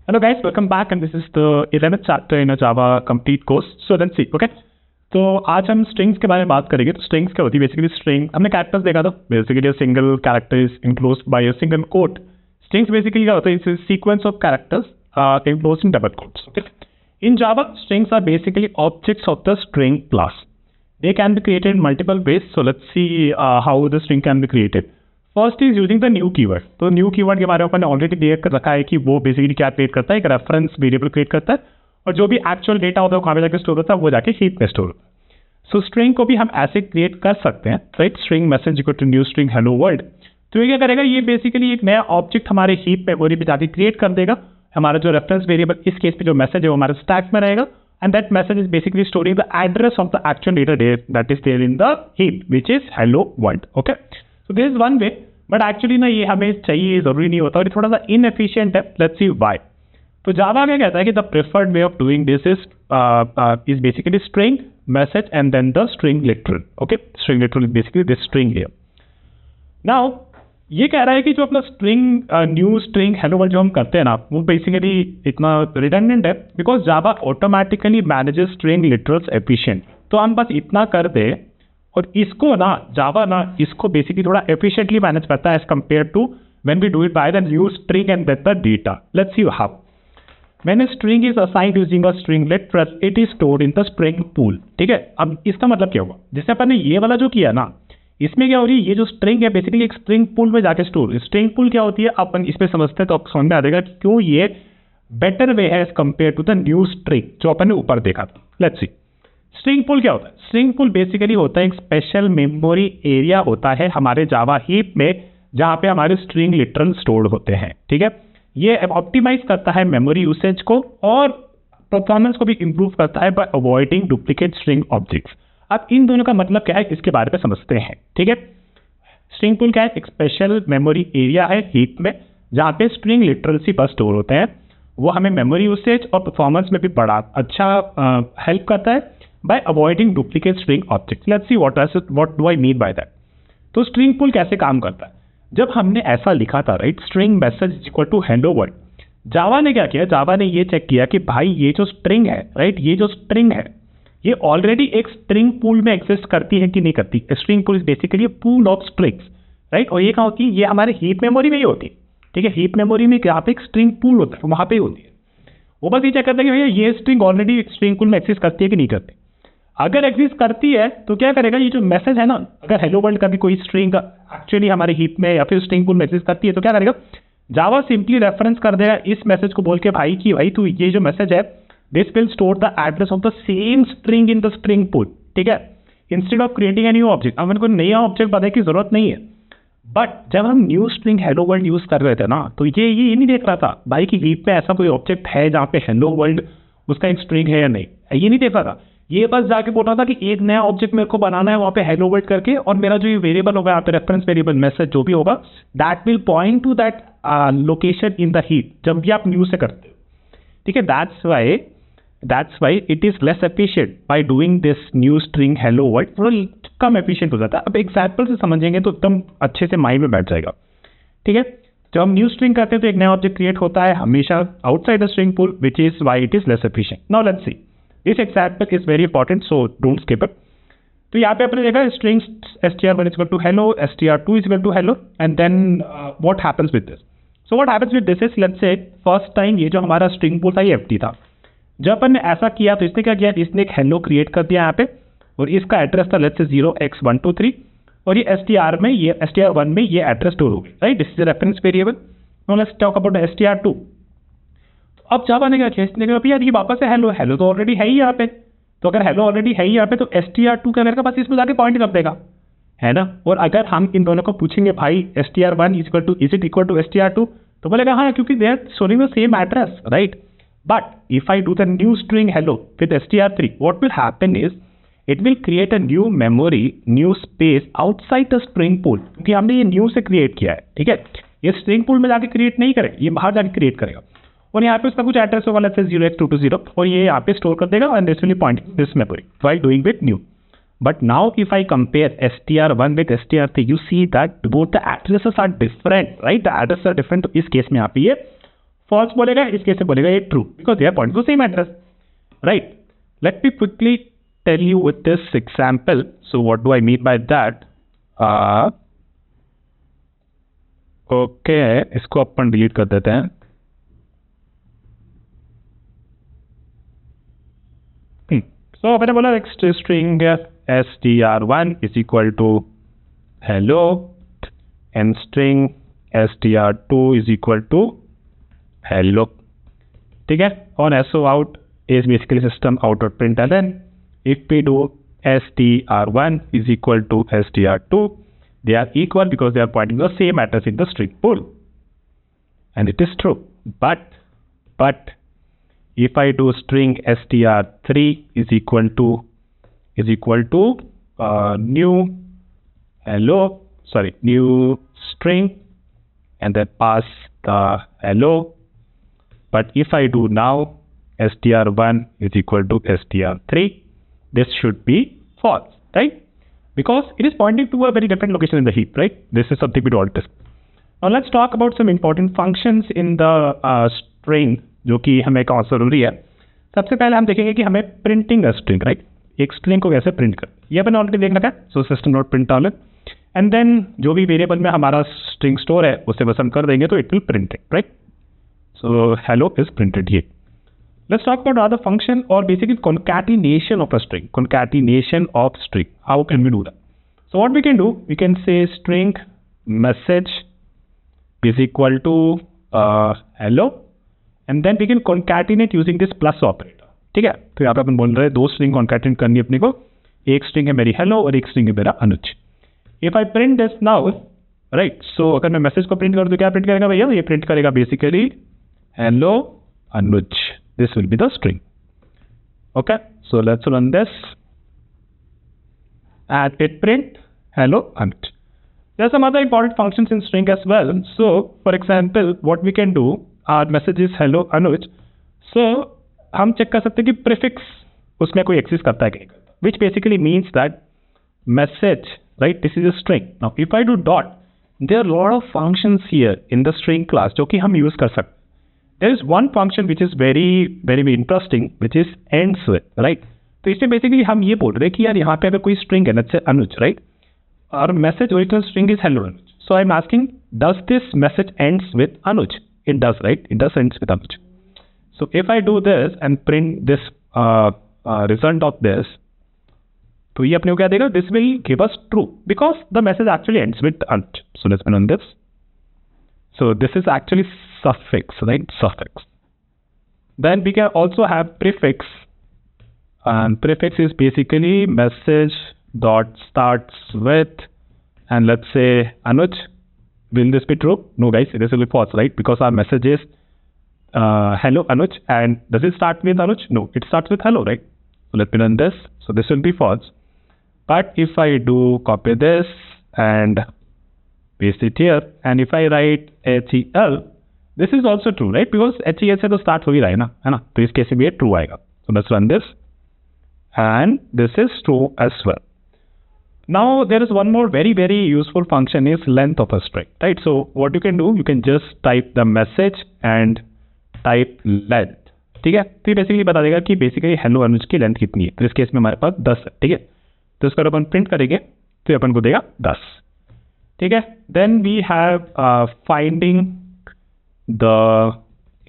Hello guys, welcome back and this is the 11th chapter in a Java complete course. So let's see, okay? तो आज हम strings के बारे में बात करेंगे. तो स्ट्रिंग्स क्या होती है? बेसिकली स्ट्रिंग हमने कैरेक्टर्स देखा था. Basically single character is enclosed by a single quote. Strings basically क्या होता है? It's sequence of characters enclosed in double quotes. Okay, in Java strings are basically objects of the string class. They can be created in multiple ways. So let's see how the string can be created. First is using the new keyword. तो new keyword के बारे में अपन ने already clear कर रखा है कि वो बेसिकली क्या क्रिएट करता है, एक रेफरेंस वेरिएबल क्रिएट करता है और जो भी एक्चुअल डेटा होता है वो कहाँ पे जाके स्टोर होता है, वो जाके हीप में स्टोर होता है. सो स्ट्रिंग को भी हम ऐसे क्रिएट कर सकते हैं, right? String message equal to new string hello world. तो ये क्या करेगा? ये बेसिकली एक नया ऑब्जेक्ट हमारे हीप मेमोरी पे जाके क्रिएट कर देगा. हमारा जो रेफरेंस वेरिएबल इस केस पे जो मैसेज है वो हमारे स्टैक में रहेगा. And that message is basically storing the address of the actual data there that is there in the heap, which is hello world. Okay, so this is one way, but actually ना ये हमें चाहिए, ज़रूरी नहीं होता और ये थोड़ा सा inefficient है. Let's see why. तो जावा क्या कहता है कि the preferred way of doing this is basically string message and then the string literal. Okay, string literal is basically this string here. Now ये कह रहा है कि जो अपना string new string hello world जो हम करते हैं ना, वो बेसिकली इतना रिडंडेंट है because Java automatically manages string literals efficient. तो हम बस इतना कर दे और इसको ना जावा ना इसको बेसिकली थोड़ा एफिशिएंटली मैनेज करता है as compare to when we do it by the new string and get the data. Let's see how. When a string is assigned using a string literal it is stored in the string pool. ठीक है, अब इसका मतलब क्या हुआ? जैसे अपन ने ये वाला जो किया ना, इसमें क्या हो रही है? ये जो स्ट्रिंग है बेसिकली एक स्ट्रिंग पूल में जाके स्टोर. स्ट्रिंग पूल क्या होती है अपन इसमें समझते हैं तो आपको समझ में आ जाएगा कि क्यों ये बेटर वे है as compare to the new string जो अपन ने ऊपर देखा था. Let's see. स्ट्रिंग पूल क्या होता है? स्ट्रिंग पूल बेसिकली होता है एक स्पेशल मेमोरी एरिया होता है हमारे जावा हीप में जहाँ पे हमारे स्ट्रिंग लिटरल स्टोर्ड होते हैं. ठीक है, ये ऑप्टिमाइज करता है मेमोरी यूसेज को और परफॉर्मेंस को भी इंप्रूव करता है by avoiding duplicate string objects. अब इन दोनों का मतलब क्या है इसके बारे में समझते हैं. ठीक है, स्ट्रिंग पूल क्या है? एक स्पेशल मेमोरी एरिया है हीप में जहाँ पे स्ट्रिंग लिटरल्स ही बस स्टोर होते हैं. वो हमें मेमोरी यूसेज और परफॉर्मेंस में भी बड़ा अच्छा हेल्प करता है by avoiding duplicate string objects. Let's see what do I mean by that. तो स्ट्रिंग पूल कैसे काम करता है? जब हमने ऐसा लिखा था, right, string message equal to hello world, Java ने क्या किया? जावा ने ये चेक किया कि भाई ये जो स्ट्रिंग है, राइट, ये जो स्ट्रिंग है ये ऑलरेडी एक स्ट्रिंग पूल में एग्जिस्ट करती है कि नहीं करती. String pool is basically pool of strings, right, और ये कहाँ होती है? ये हमारे हीप मेमोरी में ही होती है. ठीक है, हीप मेमोरी में यहाँ पे एक स्ट्रिंग पूल होता है, वहाँ पे ही होती है. वो बस ये चेक करता है कि भैया ये स्ट्रिंग ऑलरेडी स्ट्रिंग पूल में एग्जिस्ट करती है कि नहीं करती. अगर एग्जिस्ट करती है तो क्या करेगा? ये जो मैसेज है ना, अगर हेलो वर्ल्ड का भी कोई स्ट्रिंग एक्चुअली हमारे हीप में या फिर स्ट्रिंग पूल में एग्जिस्ट करती है तो क्या करेगा? जावा सिंपली रेफरेंस कर देगा इस मैसेज को बोल के भाई कि भाई तू ये जो मैसेज है this will store the address of the same string in the string pool. ठीक है, instead of creating a new object. अब को नया ऑब्जेक्ट बनाने की जरूरत नहीं है. बट जब हम new string hello world use कर रहे थे ना, तो ये नहीं देख रहा था भाई कि हीप पे ऐसा कोई ऑब्जेक्ट है जहाँ पे हेलो वर्ल्ड उसका एक स्ट्रिंग है या नहीं. ये नहीं देख रहा था. ये बस जाके बोल रहा था कि एक नया ऑब्जेक्ट मेरे को बनाना है वहाँ पे हेलो वर्ल्ड करके, और मेरा जो ये वेरिएबल होगा यहाँ पे रेफरेंस वेरिएबल मैसेज जो भी होगा that will point two that location in the heap जब भी आप न्यू से करते हो. ठीक है, that's why it is less efficient by doing this new string hello world. थोड़ा कम efficient हो जाता है. अब एग्जाम्पल से समझेंगे तो एकदम अच्छे से माइंड में बैठ जाएगा. ठीक है, जब हम न्यू स्ट्रिंग करते हैं तो एक नया ऑब्जेक्ट क्रिएट होता है हमेशा outside the string pool, which is why it is less efficient. Now let's see. This example is very important, so don't skip it. तो यहाँ पे अपने देखा string str1 is equal to hello, str2 is equal to hello, and then what happens with this? So what happens with this is, let's say first time ये जो हमारा string pool था ये empty था. जब अपन ने ऐसा किया तो इसने क्या किया? इसने एक हेलो क्रिएट कर दिया यहाँ पे और इसका एड्रेस था लेट्स से 0x123 और ये str1 में ये एड्रेस स्टोर हो गई, right. This is a reference variable. Now let's talk about str2. तो अब जावा ने क्या किया? इसने कहा यार ये वापस से हेलो तो ऑलरेडी है ही यहाँ पे. तो अगर हेलो ऑलरेडी है ही यहाँ पे तो str2 क्या करेगा? बस इसमें जाके पॉइंट कर देगा, है ना. और अगर हम इन दोनों को पूछेंगे भाई str1 is it equal to str2 तो बोलेगा हाँ, क्योंकि they are storing the same address, right. But if I do the new string hello with str3, what will happen is it will create a new memory, new space outside the string pool. क्योंकि हमने ये new से create किया है. ठीक है, ये string pool में जाके create नहीं करेगा, ये बाहर जाके create करेगा और यहाँ पे उसका कुछ एड्रेस होगा लेट्स से 0x220 और ये यहाँ पे स्टोर कर देगा and this will be pointing this memory while doing with new. But now if I compare str1 with str3, you see that both the addresses are different, right? The addresses are different. तो इस case में यहाँ पे ये false बोलेगा, इस case में बोलेगा ये true, because they are pointing to same address, right. Let me quickly tell you with this example. So what do I mean by that? Okay, इसको अपन डिलीट कर देते हैं. So मैंने बोला string str1 is equal to hello and string str2 is equal to hello. ठीक है. On so out is basically system out of println. If we do str1 is equal to str2, they are equal because they are pointing to the same address in the string pool, and it is true. But if I do string str3 is equal to new string and then pass the hello. But if I do now str1 is equal to str3, this should be false, right? Because it is pointing to a very different location in the heap, right? This is something we don't discuss. Now let's talk about some important functions in the string जो कि हमें कौन सा जरूरी है. सबसे पहले हम देखेंगे कि हमें प्रिंटिंग अ स्ट्रिंग, राइट, एक स्ट्रिंग को कैसे प्रिंट कर, ये अपन ऑलरेडी देख रखा है. So system dot print all, and then जो भी वेरिएबल में हमारा स्ट्रिंग स्टोर है उसे बस हम कर देंगे तो it will print it, right. So hello is printed here. Let's talk about other function और basically concatenation of a string. Concatenation of string, how can we do that? So what we can do, we can say string message is equal to hello, and then we can concatenate using this plus operator. ठीक है. तो यहाँ पे अपन बोल रहे हैं दो string concatenate करनी है अपने को. एक स्ट्रिंग है मेरी hello और एक स्ट्रिंग है मेरा अनुज. If I print this now, right, so अगर मैं मैसेज को प्रिंट कर दूँ क्या प्रिंट करेगा भैया? ये प्रिंट करेगा basically hello Anuj. This will be the string. Okay, so let's run this and it print hello anuj. There are some other important functions in string as well. So for example, what we can do, our message is hello anuj, so हम check कर सकते हैं कि prefix उसमें कोई exist करता है कि नहीं करता, which basically means that message, right, this is a string. Now if I do dot, there are a lot of functions here in the string class जो कि हम यूज कर सकते हैं. There is one function which is very interesting, which is ends with, right? तो इससे basically हम ये बोल रहे हैं कि यार यहाँ पे अगर कोई स्ट्रिंग है, let's say अनुज, right, और message original string is hello Anuj, so I'm asking, does this message ends with anuj? It does, right? It does ends with anuj. So if I do this and print this result of this, तो ये अपने को क्या देगा? This will give us true because the message actually ends with anuj. So let's run this. So this is actually suffix, right? Suffix. Then we can also have prefix, and prefix is basically message dot starts with, and let's say anuj. Will this be true? No guys, this will be false, right? Because our message is hello anuj, and does it start with anuj? No, it starts with hello, right? So let me run this. So this will be false. But if I do copy this and paste it here, and if I write HEL, this is also true, right? Because HEL से तो start हो ही रहा है ना, तो इस case में ये true आएगा. So let's run this, and this is true as well. Now there is one more very useful function is length of a string, right? So what you can do, you can just type the message and type length. ठीक है. तो ये basically बता देगा कि basically hello अनुज की length कितनी है. तो इस केस में हमारे पास 10 है. ठीक है. तो इसको अपन प्रिंट करेंगे तो ये अपन को देगा 10. ठीक है. Then we have finding the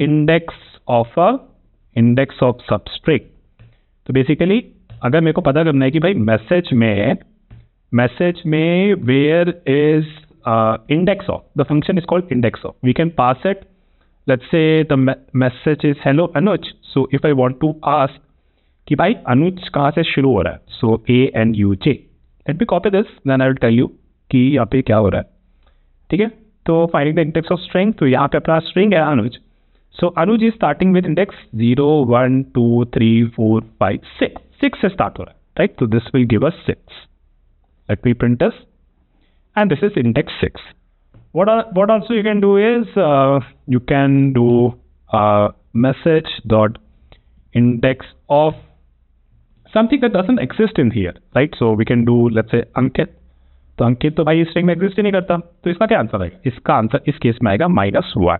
index of substring. तो बेसिकली अगर मेरे को पता करना है कि भाई मैसेज में where is index of, the function is called index of. We can pass it, let's say the message is hello Anuj. So if I want to ask कि भाई अनुज कहाँ से शुरू हो रहा है, so ANUJ. Let me copy this, then I will tell you कि यहाँ पे क्या हो रहा है. ठीक है. तो finding the index of string, तो यहाँ पे अपना स्ट्रिंग है अनुज. सो अनुज इज स्टार्टिंग विद इंडेक्स 0 1 2 3 4 5 6. 6 से स्टार्ट हो रहा है, राइट. तो this will give us 6. Let me print this, and this is index 6. What also you can do is you can do message dot index of something that doesn't exist in here, right? So we can do, let's say Ankit. तो अंकित तो भाई string में exist ही नहीं करता, तो इसका क्या answer आएगा? इसका आंसर इस केस में आएगा -1.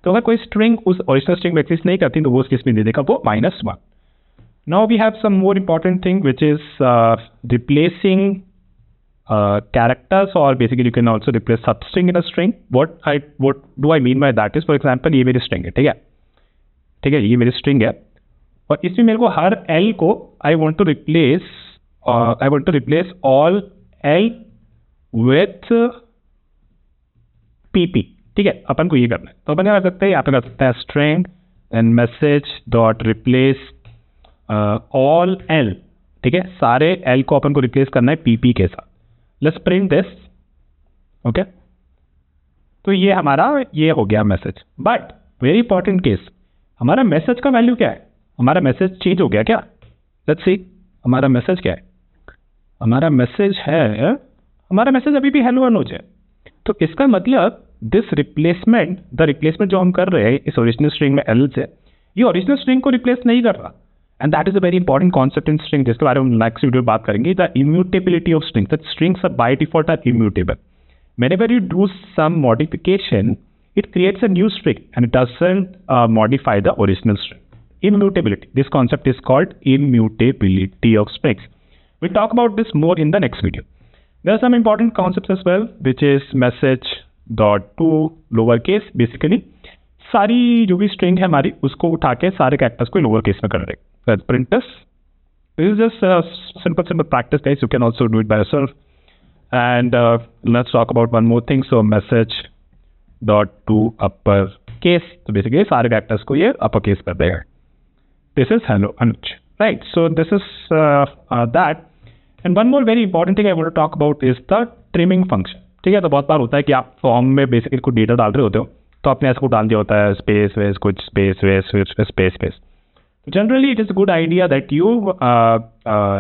तो अगर कोई स्ट्रिंग उस ओरिजिनल स्ट्रिंग में एक्सिस्ट नहीं करती तो वो उस केस में दे देगा वो -1. Now we have some more important thing which is replacing characters, or basically you can also replace substring in a string. What do I mean by that is, for example, ये मेरी string है, ठीक है, ये मेरी string है और इसमें मेरे को हर L को I want to replace all L with PP, ठीक है. अपन को ये करना है तो अपन क्या कर सकते हैं, यहाँ पे कर सकते हैं string and message dot replace all L, ठीक है, सारे L को अपन को रिप्लेस करना है PP के साथ. Let's print this, okay? तो ये हमारा ये हो गया message. But very important case, हमारा मैसेज का वैल्यू क्या है? हमारा मैसेज चेंज हो गया क्या? लेट्स सी हमारा मैसेज क्या है. हमारा मैसेज अभी भी हेलो अनुज है. तो इसका मतलब दिस रिप्लेसमेंट, द रिप्लेसमेंट जो हम कर रहे हैं इस ओरिजिनल स्ट्रिंग में एल से, ये ओरिजिनल स्ट्रिंग को रिप्लेस नहीं कर रहा. And that is a very important concept in string, जिसके बारे में नेक्स्ट वीडियो बात करेंगे. The immutability of strings, that strings are by default are immutable. Whenever you do some modification, it creates a new string and it doesn't modify the original string. Immutability. This concept is called immutability of strings. We'll talk about this more in the next video. There are some important concepts as well, which is message dot to lowercase. Basically, सारी जो भी string है हमारी उसको उठा के सारे characters को लोअर केस में कर रहे हैं. Let's print this. This is just simple practice, guys. You can also do it by yourself. And let's talk about one more thing. So message dot to upper case. So basically सारे characters को ये upper case कर देगा. This is hello Anuj. Right. So this is that. And one more very important thing I want to talk about is the trimming function. ठीक है, तो बहुत बार होता है कि आप फॉर्म में बेसिकली कुछ डेटा डाल रहे होते हो तो आपने ऐसा कुछ डाल दिया होता है स्पेस वेस कुछ स्पेस वेस space. Generally, it is a good idea that you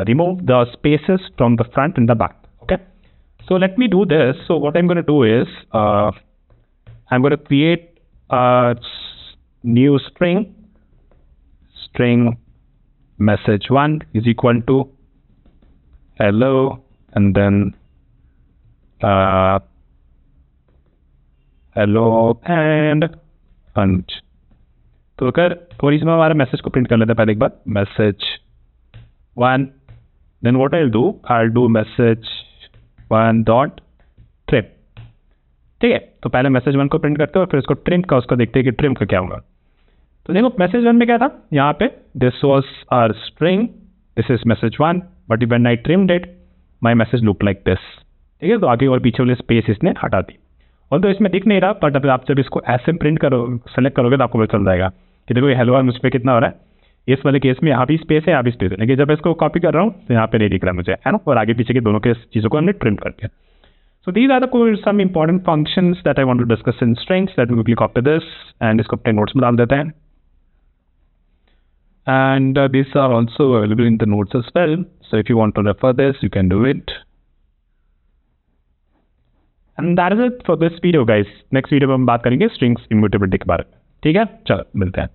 remove the spaces from the front and the back. Okay, so let me do this. So what I'm going to do is I'm going to create a new string message1 is equal to hello and then hello and Anuj. तो अगर और इसमें हमारे message को print कर लेते हैं पहले एक बार message1, then what I do message1 dot trim. ठीक है, तो पहले message1 को प्रिंट करते हैं और फिर इसको ट्रिम का उसको देखते हैं कि ट्रिम का क्या होगा. तो देखो message1 में क्या था, यहाँ पे this was our string, this is message1, but when I trimmed it my message look like this. ठीक है, तो आगे और पीछे वाले स्पेस इसने हटा दी. और तो इसमें दिख नहीं रहा, बट अगर आप जब इसको ऐसे प्रिंट सेलेक्ट करोगे तो आपको पता चल जाएगा कि देखो ये हेलो और मुझ पर कितना हो रहा है. इस वाले केस में यहाँ भी स्पेस है, यहाँ भी स्पेस है, लेकिन जब इसको कॉपी कर रहा हूँ तो यहाँ पे नहीं दिख रहा मुझे, है ना. और आगे पीछे के दोनों के चीज़ों को हमने ट्रिम कर दिया. So these are the some important functions that I want to discuss in strings. Let me click copy this and इसको अपने नोट्स में डाल देते हैं. And this are also available in the notes as well, so if you want to refer this you can do it. And that is it for this video guys. Next video में हम बात करेंगे strings immutability के बारे में. ठीक है, चलो मिलते हैं.